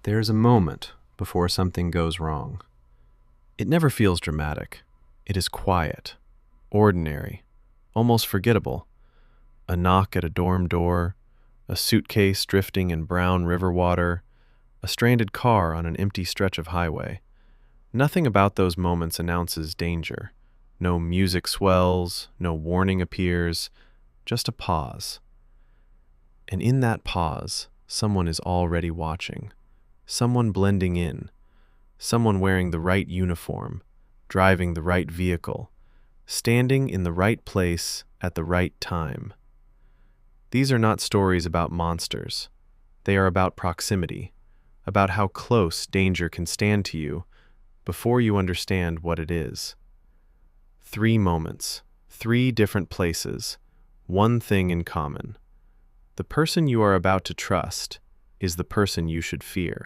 There's a moment before something goes wrong. It never feels dramatic. It is quiet, ordinary, almost forgettable. A knock at a dorm door, a suitcase drifting in brown river water, a stranded car on an empty stretch of highway. Nothing about those moments announces danger. No music swells, no warning appears, just a pause. And in that pause, someone is already watching. Someone blending in. Someone wearing the right uniform, driving the right vehicle, standing in the right place at the right time. These are not stories about monsters. They are about proximity, about how close danger can stand to you before you understand what it is. 3 moments, 3 different places, one thing in common. The person you are about to trust is the person you should fear.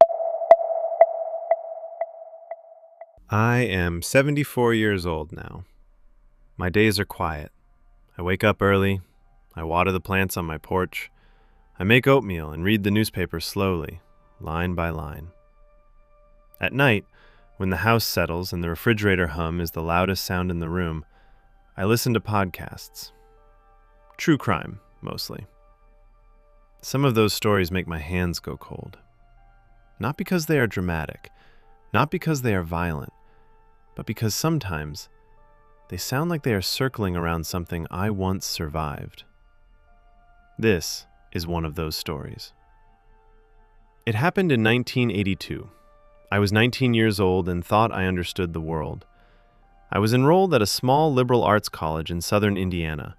I am 74 years old now. My days are quiet. I wake up early. I water the plants on my porch. I make oatmeal and read the newspaper slowly, line by line. At night, when the house settles and the refrigerator hum is the loudest sound in the room, I listen to podcasts. True crime, mostly. Some of those stories make my hands go cold. Not because they are dramatic, not because they are violent, but because sometimes they sound like they are circling around something I once survived. This is one of those stories. It happened in 1982. I was 19 years old and thought I understood the world. I was enrolled at a small liberal arts college in southern Indiana.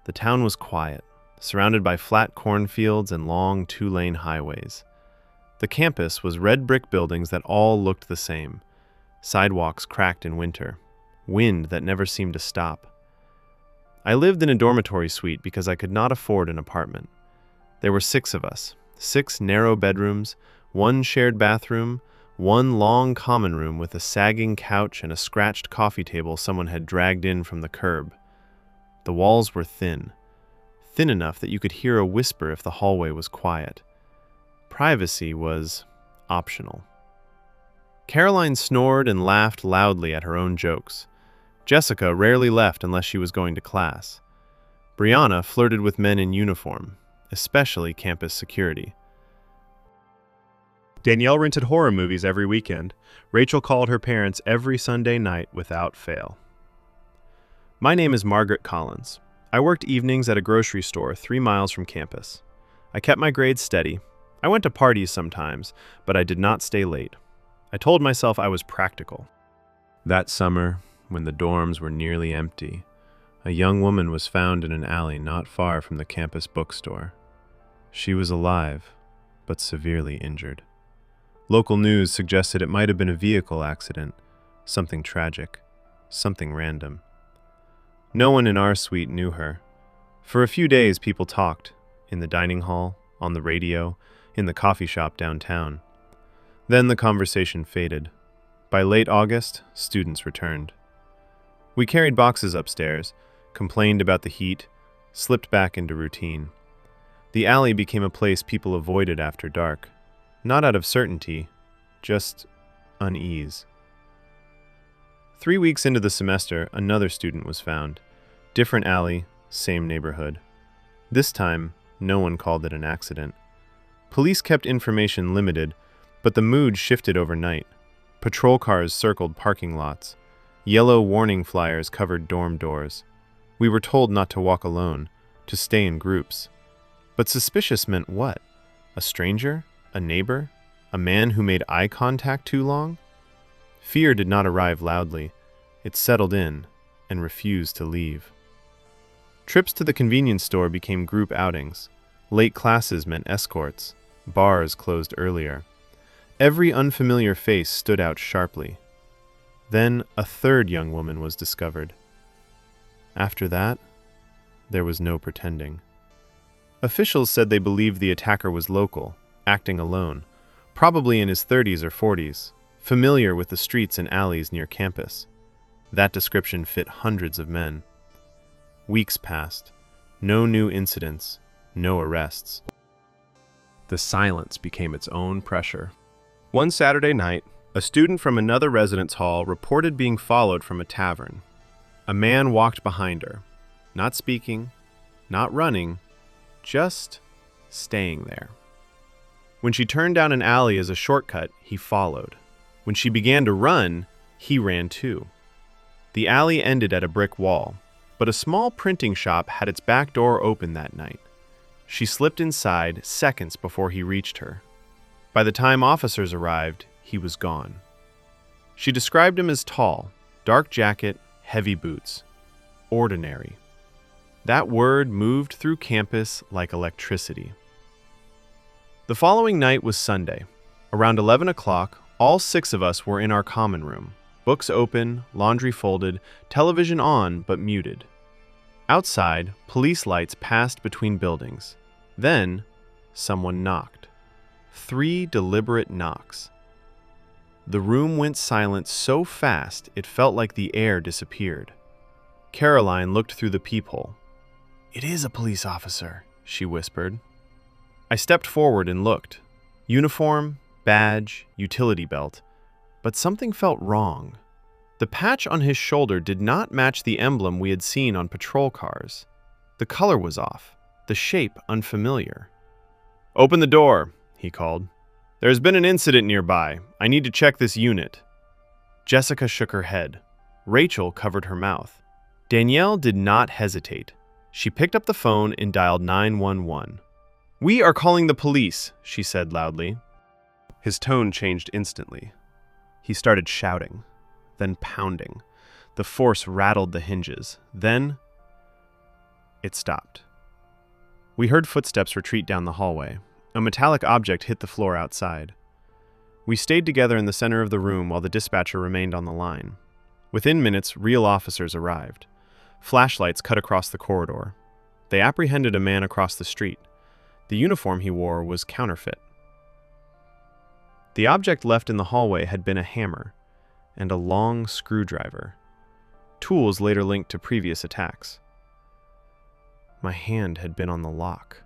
The town was quiet, surrounded by flat cornfields and long 2-lane highways. The campus was red brick buildings that all looked the same. Sidewalks cracked in winter, wind that never seemed to stop. I lived in a dormitory suite because I could not afford an apartment. There were 6 of us, 6 narrow bedrooms, 1 shared bathroom, 1 long common room with a sagging couch and a scratched coffee table someone had dragged in from the curb. The walls were thin enough that you could hear a whisper if the hallway was quiet. Privacy was optional. Caroline snored and laughed loudly at her own jokes. Jessica rarely left unless she was going to class. Brianna flirted with men in uniform, especially campus security. Danielle rented horror movies every weekend. Rachel called her parents every Sunday night without fail. My name is Margaret Collins. I worked evenings at a grocery store 3 miles from campus. I kept my grades steady. I went to parties sometimes, but I did not stay late. I told myself I was practical. That summer, when the dorms were nearly empty, a young woman was found in an alley not far from the campus bookstore. She was alive, but severely injured. Local news suggested it might have been a vehicle accident, something tragic, something random. No one in our suite knew her. For a few days, people talked, in the dining hall, on the radio, in the coffee shop downtown. Then the conversation faded. By late August, students returned. We carried boxes upstairs, complained about the heat, slipped back into routine. The alley became a place people avoided after dark, not out of certainty, just unease. 3 weeks into the semester, another student was found. Different alley, same neighborhood. This time, no one called it an accident. Police kept information limited, but the mood shifted overnight. Patrol cars circled parking lots. Yellow warning flyers covered dorm doors. We were told not to walk alone, to stay in groups. But suspicious meant what? A stranger? A neighbor? A man who made eye contact too long? Fear did not arrive loudly. It settled in and refused to leave. Trips to the convenience store became group outings. Late classes meant escorts. Bars closed earlier. Every unfamiliar face stood out sharply. Then a third young woman was discovered. After that, there was no pretending. Officials said they believed the attacker was local, acting alone, probably in his 30s or 40s, familiar with the streets and alleys near campus. That description fit hundreds of men. Weeks passed. No new incidents, no arrests. The silence became its own pressure. One Saturday night, a student from another residence hall reported being followed from a tavern. A man walked behind her, not speaking, not running, just staying there. When she turned down an alley as a shortcut, he followed. When she began to run, he ran too. The alley ended at a brick wall, but a small printing shop had its back door open that night. She slipped inside seconds before he reached her. By the time officers arrived, he was gone. She described him as tall, dark jacket, heavy boots. Ordinary. That word moved through campus like electricity. The following night was Sunday. Around 11 o'clock, all 6 of us were in our common room. Books open, laundry folded, television on but muted. Outside, police lights passed between buildings. Then, someone knocked. 3 deliberate knocks. The room went silent so fast it felt like the air disappeared. Caroline looked through the peephole. "It is a police officer," she whispered. I stepped forward and looked. Uniform, badge, utility belt. But something felt wrong. The patch on his shoulder did not match the emblem we had seen on patrol cars. The color was off, the shape unfamiliar. "Open the door," he called. "There has been an incident nearby. I need to check this unit." Jessica shook her head. Rachel covered her mouth. Danielle did not hesitate. She picked up the phone and dialed 911. "We are calling the police," she said loudly. His tone changed instantly. He started shouting, then pounding. The force rattled the hinges. Then it stopped. We heard footsteps retreat down the hallway. A metallic object hit the floor outside. We stayed together in the center of the room while the dispatcher remained on the line. Within minutes, real officers arrived. Flashlights cut across the corridor. They apprehended a man across the street. The uniform he wore was counterfeit. The object left in the hallway had been a hammer and a long screwdriver, tools later linked to previous attacks. My hand had been on the lock.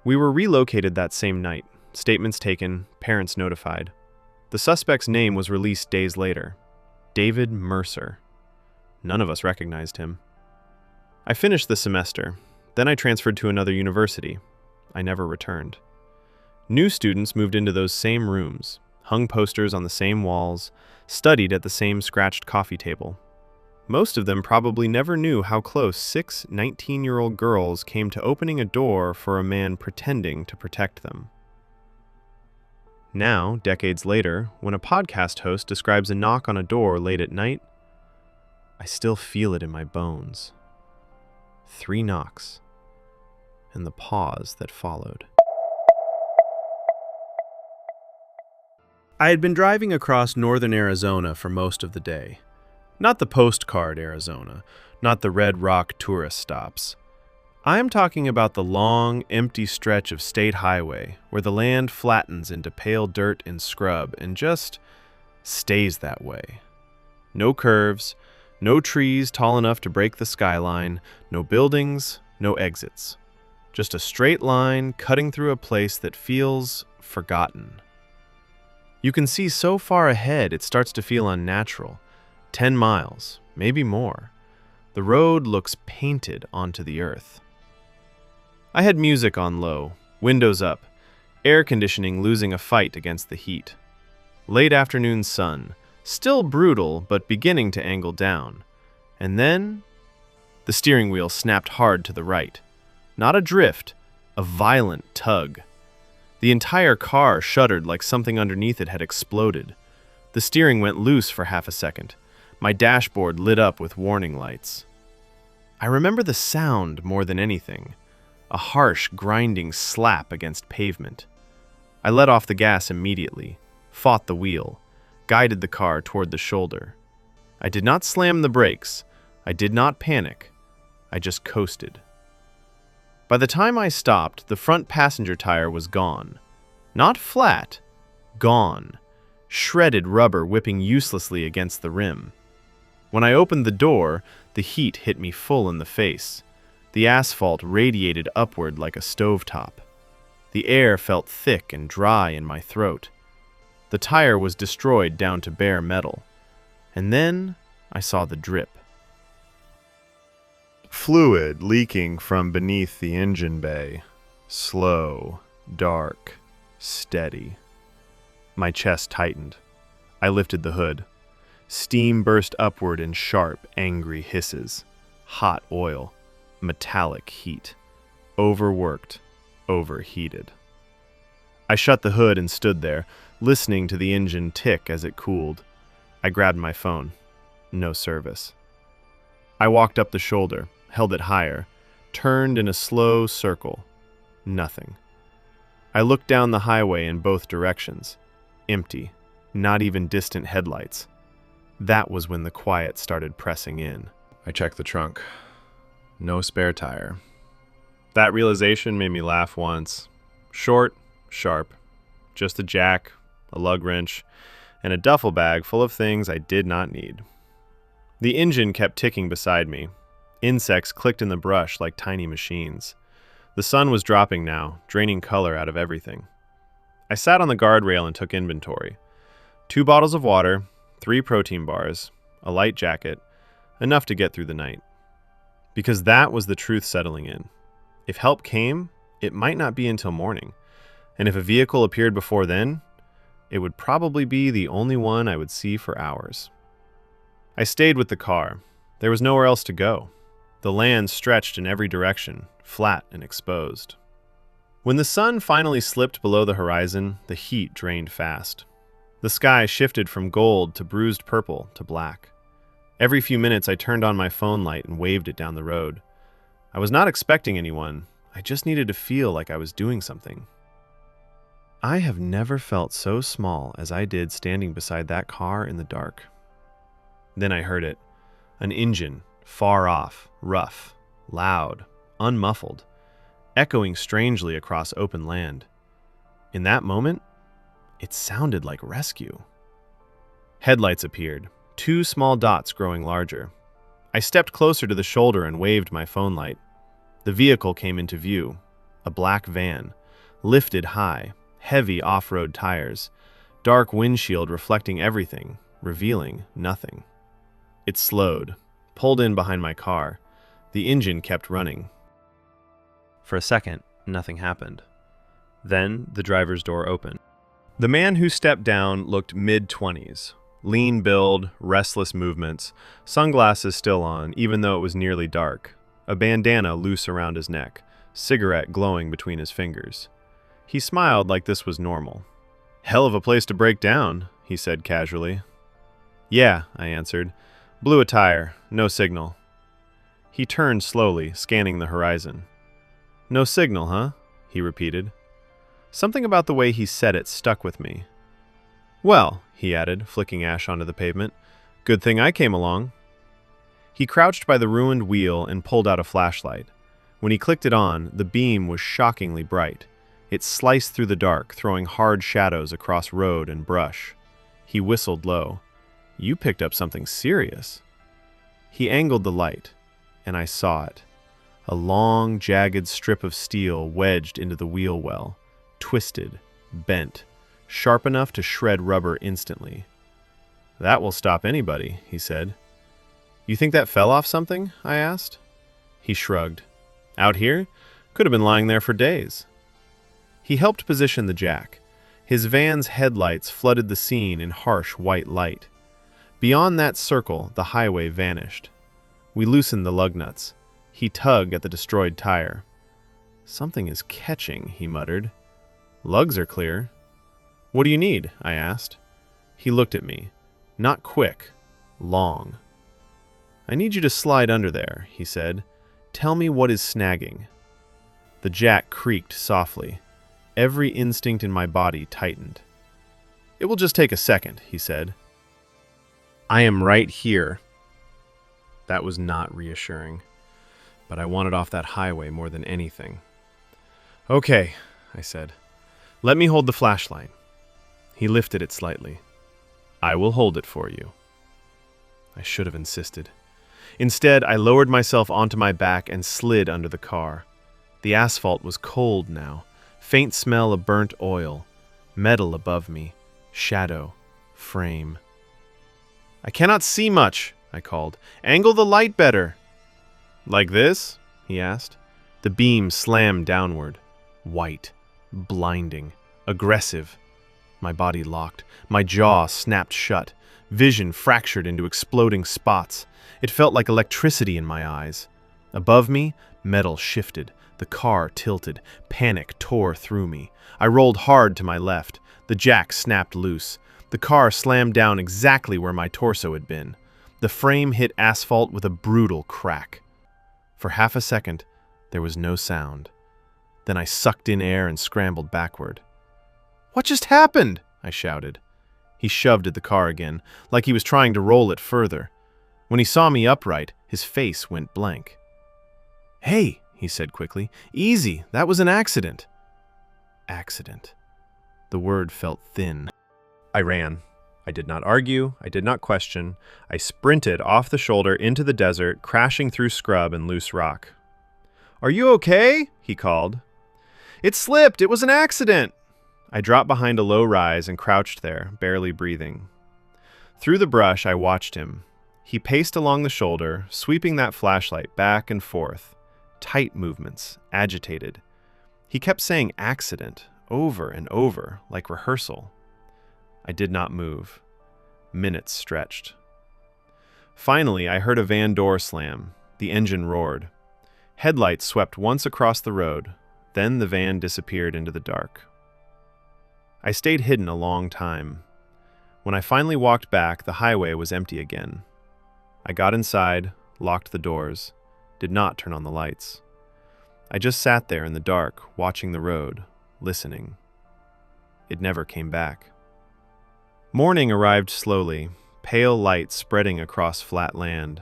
We were relocated that same night, statements taken, parents notified. The suspect's name was released days later. David Mercer. None of us recognized him. I finished the semester. Then I transferred to another university. I never returned. New students moved into those same rooms, hung posters on the same walls, studied at the same scratched coffee table. Most of them probably never knew how close 6 19-year-old girls came to opening a door for a man pretending to protect them. Now, decades later, when a podcast host describes a knock on a door late at night, I still feel it in my bones. 3 knocks, and the pause that followed. I had been driving across northern Arizona for most of the day. Not the postcard Arizona, not the Red Rock tourist stops. I am talking about the long, empty stretch of state highway where the land flattens into pale dirt and scrub and just stays that way. No curves, no trees tall enough to break the skyline, no buildings, no exits. Just a straight line cutting through a place that feels forgotten. You can see so far ahead it starts to feel unnatural. 10 miles, maybe more. The road looks painted onto the earth. I had music on low, windows up, air conditioning losing a fight against the heat. Late afternoon sun, still brutal but beginning to angle down. And then, the steering wheel snapped hard to the right. Not a drift, a violent tug. The entire car shuddered like something underneath it had exploded. The steering went loose for half a second. My dashboard lit up with warning lights. I remember the sound more than anything. A harsh, grinding slap against pavement. I let off the gas immediately, fought the wheel, guided the car toward the shoulder. I did not slam the brakes. I did not panic. I just coasted. By the time I stopped, the front passenger tire was gone. Not flat, gone. Shredded rubber whipping uselessly against the rim. When I opened the door, the heat hit me full in the face. The asphalt radiated upward like a stovetop. The air felt thick and dry in my throat. The tire was destroyed down to bare metal. And then I saw the drip. Fluid leaking from beneath the engine bay. Slow, dark, steady. My chest tightened. I lifted the hood. Steam burst upward in sharp, angry hisses. Hot oil. Metallic heat. Overworked. Overheated. I shut the hood and stood there, listening to the engine tick as it cooled. I grabbed my phone. No service. I walked up the shoulder, held it higher, turned in a slow circle. Nothing. I looked down the highway in both directions. Empty. Not even distant headlights. That was when the quiet started pressing in. I checked the trunk. No spare tire. That realization made me laugh once. Short, sharp. Just a jack, a lug wrench, and a duffel bag full of things I did not need. The engine kept ticking beside me. Insects clicked in the brush like tiny machines. The sun was dropping now, draining color out of everything. I sat on the guardrail and took inventory. 2 bottles of water, 3 protein bars, a light jacket, enough to get through the night. Because that was the truth settling in. If help came, it might not be until morning. And if a vehicle appeared before then, it would probably be the only one I would see for hours. I stayed with the car. There was nowhere else to go. The land stretched in every direction, flat and exposed. When the sun finally slipped below the horizon, the heat drained fast. The sky shifted from gold to bruised purple to black. Every few minutes I turned on my phone light and waved it down the road. I was not expecting anyone. I just needed to feel like I was doing something. I have never felt so small as I did standing beside that car in the dark. Then I heard it. An engine, far off, rough, loud, unmuffled, echoing strangely across open land. In that moment, it sounded like rescue. Headlights appeared, 2 small dots growing larger. I stepped closer to the shoulder and waved my phone light. The vehicle came into view, a black van, lifted high, heavy off-road tires, dark windshield reflecting everything, revealing nothing. It slowed, pulled in behind my car. The engine kept running. For a second, nothing happened. Then the driver's door opened. The man who stepped down looked mid-20s. Lean build, restless movements, sunglasses still on, even though it was nearly dark. A bandana loose around his neck, cigarette glowing between his fingers. He smiled like this was normal. "Hell of a place to break down," he said casually. "Yeah," I answered. "Blew a tire, no signal." He turned slowly, scanning the horizon. "No signal, huh?" he repeated. Something about the way he said it stuck with me. "Well," he added, flicking ash onto the pavement, "good thing I came along." He crouched by the ruined wheel and pulled out a flashlight. When he clicked it on, the beam was shockingly bright. It sliced through the dark, throwing hard shadows across road and brush. He whistled low. "You picked up something serious." He angled the light, and I saw it. A long, jagged strip of steel wedged into the wheel well, twisted, bent, sharp enough to shred rubber instantly. "That will stop anybody," he said. "You think that fell off something?" I asked. He shrugged. "Out here? Could have been lying there for days." He helped position the jack. His van's headlights flooded the scene in harsh white light. Beyond that circle, the highway vanished. We loosened the lug nuts. He tugged at the destroyed tire. "Something is catching," he muttered. "Lugs are clear." "What do you need?" I asked. He looked at me. Not quick, long. "I need you to slide under there," he said. "Tell me what is snagging." The jack creaked softly. Every instinct in my body tightened. "It will just take a second," he said. "I am right here." That was not reassuring, but I wanted off that highway more than anything. "Okay," I said. "Let me hold the flashlight." He lifted it slightly. "I will hold it for you." I should have insisted. Instead, I lowered myself onto my back and slid under the car. The asphalt was cold now, faint smell of burnt oil, metal above me, shadow, frame. "I cannot see much," I called. "Angle the light better." "Like this?" he asked. The beam slammed downward. White, blinding, aggressive. My body locked. My jaw snapped shut. Vision fractured into exploding spots. It felt like electricity in my eyes. Above me, metal shifted. The car tilted. Panic tore through me. I rolled hard to my left. The jack snapped loose. The car slammed down exactly where my torso had been. The frame hit asphalt with a brutal crack. For half a second, there was no sound. Then I sucked in air and scrambled backward. "What just happened?" I shouted. He shoved at the car again, like he was trying to roll it further. When he saw me upright, his face went blank. "Hey," he said quickly. "Easy, that was an accident." Accident. The word felt thin. I ran. I did not argue. I did not question. I sprinted off the shoulder into the desert, crashing through scrub and loose rock. "Are you okay?" he called. "It slipped. It was an accident." I dropped behind a low rise and crouched there, barely breathing. Through the brush, I watched him. He paced along the shoulder, sweeping that flashlight back and forth. Tight movements, agitated. He kept saying accident over and over, like rehearsal. I did not move. Minutes stretched. Finally, I heard a van door slam. The engine roared. Headlights swept once across the road. Then the van disappeared into the dark. I stayed hidden a long time. When I finally walked back, the highway was empty again. I got inside, locked the doors, did not turn on the lights. I just sat there in the dark, watching the road, listening. It never came back. Morning arrived slowly, pale light spreading across flat land.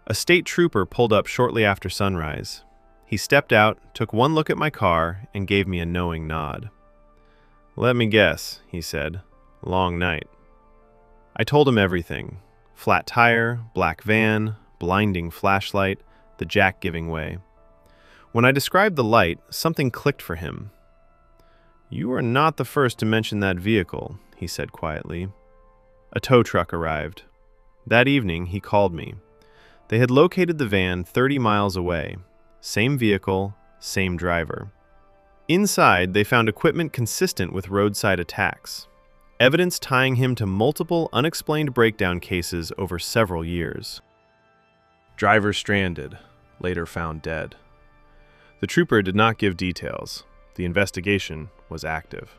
A state trooper pulled up shortly after sunrise. He stepped out, took one look at my car, and gave me a knowing nod. "Let me guess," he said. "Long night." I told him everything. Flat tire, black van, blinding flashlight, the jack giving way. When I described the light, something clicked for him. "You are not the first to mention that vehicle," he said quietly. A tow truck arrived. That evening, he called me. They had located the van 30 miles away. Same vehicle, same driver. Inside, they found equipment consistent with roadside attacks. Evidence tying him to multiple unexplained breakdown cases over several years. Driver stranded, later found dead. The trooper did not give details. The investigation was active.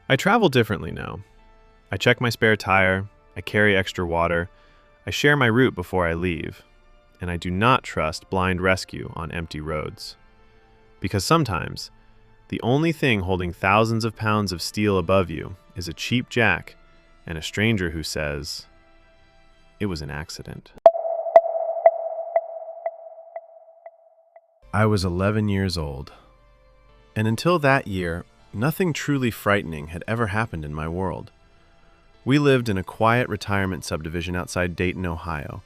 I travel differently now. I check my spare tire, I carry extra water, I share my route before I leave, and I do not trust blind rescue on empty roads. Because sometimes, the only thing holding thousands of pounds of steel above you is a cheap jack and a stranger who says, "It was an accident." I was 11 years old, and until that year, nothing truly frightening had ever happened in my world. We lived in a quiet retirement subdivision outside Dayton, Ohio,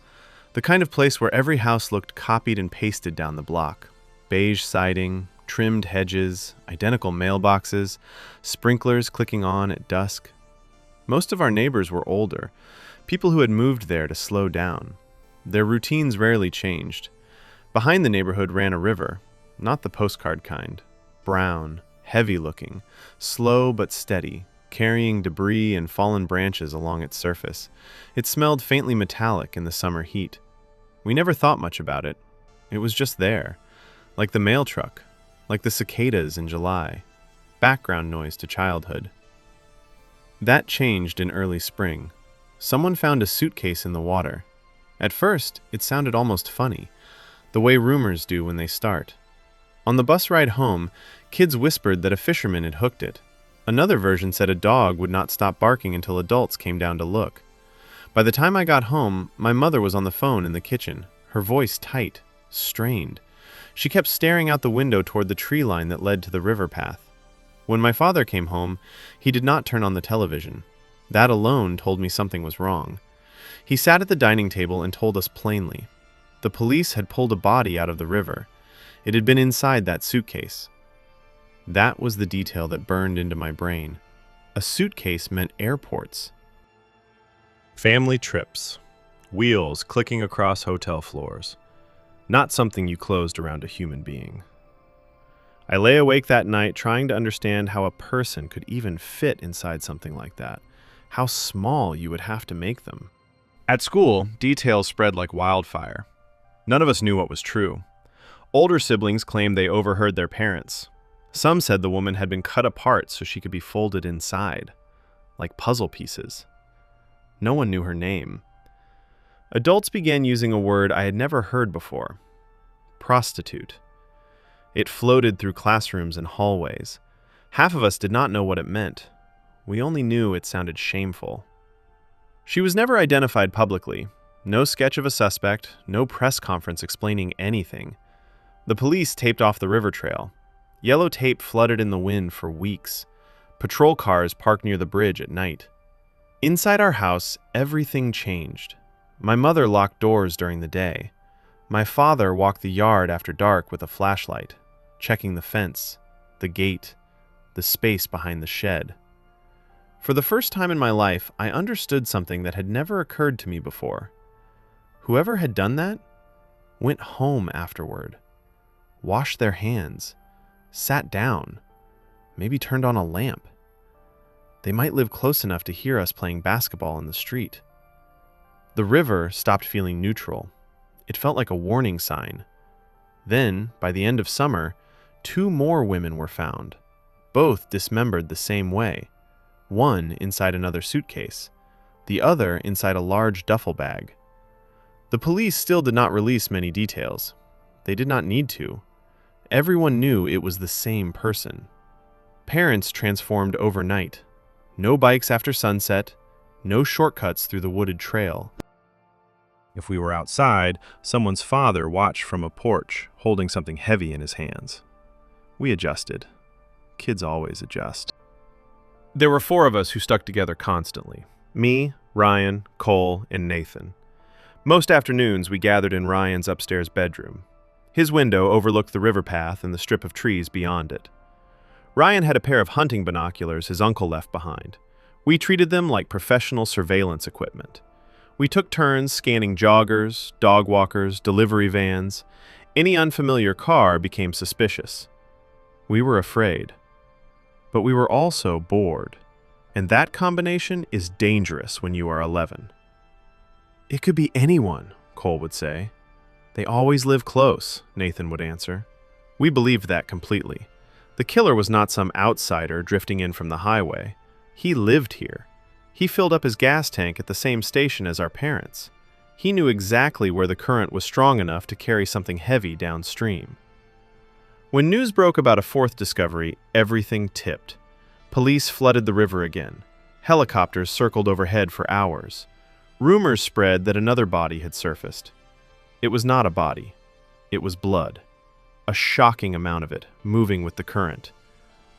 the kind of place where every house looked copied and pasted down the block. Beige siding, trimmed hedges, identical mailboxes, sprinklers clicking on at dusk. Most of our neighbors were older, people who had moved there to slow down. Their routines rarely changed. Behind the neighborhood ran a river, not the postcard kind. Brown, heavy-looking, slow but steady, carrying debris and fallen branches along its surface. It smelled faintly metallic in the summer heat. We never thought much about it. It was just there, like the mail truck, like the cicadas in July, background noise to childhood. That changed in early spring. Someone found a suitcase in the water. At first, it sounded almost funny, the way rumors do when they start. On the bus ride home, kids whispered that a fisherman had hooked it. Another version said a dog would not stop barking until adults came down to look. By the time I got home, my mother was on the phone in the kitchen, her voice tight, strained. She kept staring out the window toward the tree line that led to the river path. When my father came home, he did not turn on the television. That alone told me something was wrong. He sat at the dining table and told us plainly. The police had pulled a body out of the river. It had been inside that suitcase. That was the detail that burned into my brain. A suitcase meant airports. Family trips. Wheels clicking across hotel floors. Not something you closed around a human being. I lay awake that night trying to understand how a person could even fit inside something like that. How small you would have to make them. At school, details spread like wildfire. None of us knew what was true. Older siblings claimed they overheard their parents. Some said the woman had been cut apart so she could be folded inside, like puzzle pieces. No one knew her name. Adults began using a word I had never heard before: prostitute. It floated through classrooms and hallways. Half of us did not know what it meant. We only knew it sounded shameful. She was never identified publicly. No sketch of a suspect, no press conference explaining anything. The police taped off the river trail. Yellow tape flooded in the wind for weeks. Patrol cars parked near the bridge at night. Inside our house, everything changed. My mother locked doors during the day. My father walked the yard after dark with a flashlight, checking the fence, the gate, the space behind the shed. For the first time in my life, I understood something that had never occurred to me before. Whoever had done that went home afterward, washed their hands, sat down, maybe turned on a lamp. They might live close enough to hear us playing basketball in the street. The river stopped feeling neutral. It felt like a warning sign. Then, by the end of summer, 2 more women were found, both dismembered the same way. One inside another suitcase, the other inside a large duffel bag. The police still did not release many details. They did not need to. Everyone knew it was the same person. Parents transformed overnight. No bikes after sunset, no shortcuts through the wooded trail. If we were outside, someone's father watched from a porch, holding something heavy in his hands. We adjusted. Kids always adjust. There were 4 of us who stuck together constantly. Me, Ryan, Cole, and Nathan. Most afternoons we gathered in Ryan's upstairs bedroom. His window overlooked the river path and the strip of trees beyond it. Ryan had a pair of hunting binoculars his uncle left behind. We treated them like professional surveillance equipment. We took turns scanning joggers, dog walkers, delivery vans. Any unfamiliar car became suspicious. We were afraid. But we were also bored. And that combination is dangerous when you are 11. It could be anyone, Cole would say. They always live close, Nathan would answer. We believed that completely. The killer was not some outsider drifting in from the highway. He lived here. He filled up his gas tank at the same station as our parents. He knew exactly where the current was strong enough to carry something heavy downstream. When news broke about a 4th discovery, everything tipped. Police flooded the river again. Helicopters circled overhead for hours. Rumors spread that another body had surfaced. It was not a body. It was blood. A shocking amount of it, moving with the current.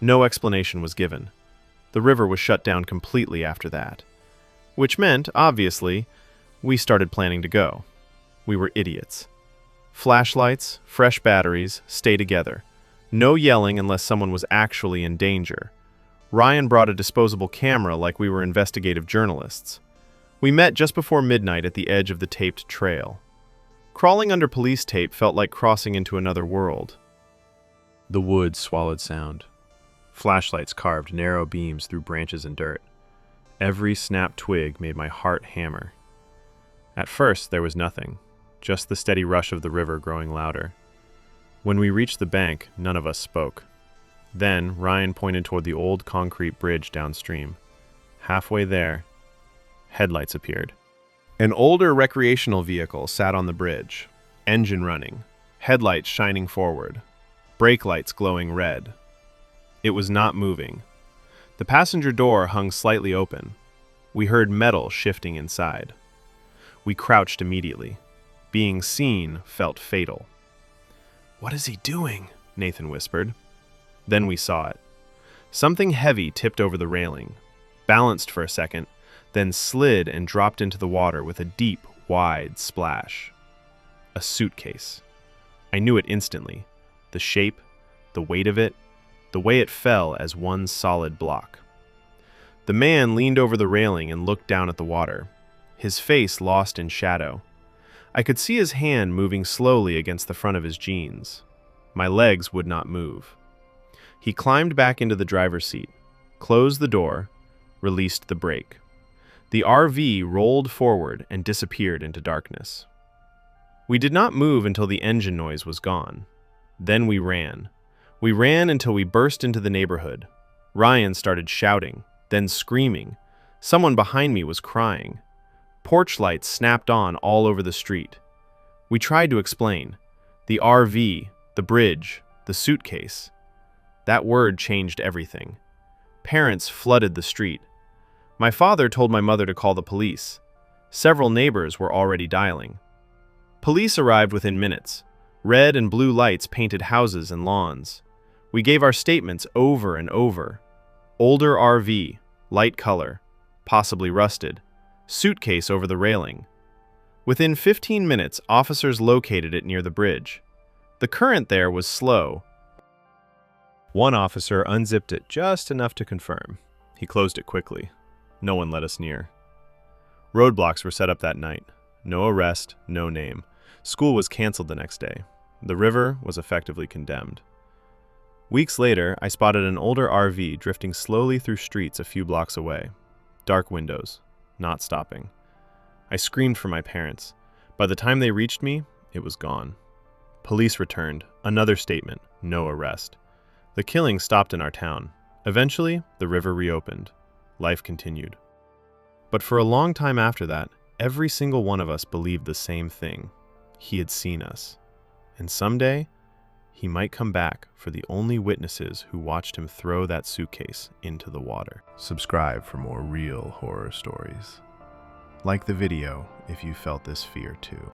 No explanation was given. The river was shut down completely after that. Which meant, obviously, we started planning to go. We were idiots. Flashlights, fresh batteries, stay together. No yelling unless someone was actually in danger. Ryan brought a disposable camera like we were investigative journalists. We met just before midnight at the edge of the taped trail. Crawling under police tape felt like crossing into another world. The woods swallowed sound. Flashlights carved narrow beams through branches and dirt. Every snapped twig made my heart hammer. At first, there was nothing, just the steady rush of the river growing louder. When we reached the bank, none of us spoke. Then, Ryan pointed toward the old concrete bridge downstream. Halfway there, headlights appeared. An older recreational vehicle sat on the bridge, engine running, headlights shining forward, brake lights glowing red. It was not moving. The passenger door hung slightly open. We heard metal shifting inside. We crouched immediately. Being seen felt fatal. "What is he doing?" Nathan whispered. Then we saw it. Something heavy tipped over the railing, balanced for a second, then slid and dropped into the water with a deep, wide splash. A suitcase. I knew it instantly. The shape, the weight of it. the way it fell as one solid block. The man leaned over the railing and looked down at the water, his face lost in shadow. I could see his hand moving slowly against the front of his jeans. My legs would not move. He climbed back into the driver's seat, closed the door, released the brake. The RV rolled forward and disappeared into darkness. We did not move until the engine noise was gone. Then we ran. We ran until we burst into the neighborhood. Ryan started shouting, then screaming. Someone behind me was crying. Porch lights snapped on all over the street. We tried to explain. The RV, the bridge, the suitcase. That word changed everything. Parents flooded the street. My father told my mother to call the police. Several neighbors were already dialing. Police arrived within minutes. Red and blue lights painted houses and lawns. We gave our statements over and over. Older RV, light color, possibly rusted. Suitcase over the railing. Within 15 minutes, officers located it near the bridge. The current there was slow. One officer unzipped it just enough to confirm. He closed it quickly. No one let us near. Roadblocks were set up that night. No arrest, no name. School was canceled the next day. The river was effectively condemned. Weeks later, I spotted an older RV drifting slowly through streets a few blocks away. Dark windows, not stopping. I screamed for my parents. By the time they reached me, it was gone. Police returned. Another statement, no arrest. The killing stopped in our town. Eventually, the river reopened. Life continued. But for a long time after that, every single one of us believed the same thing. He had seen us. And someday, he might come back for the only witnesses who watched him throw that suitcase into the water. Subscribe for more real horror stories. Like the video if you felt this fear too.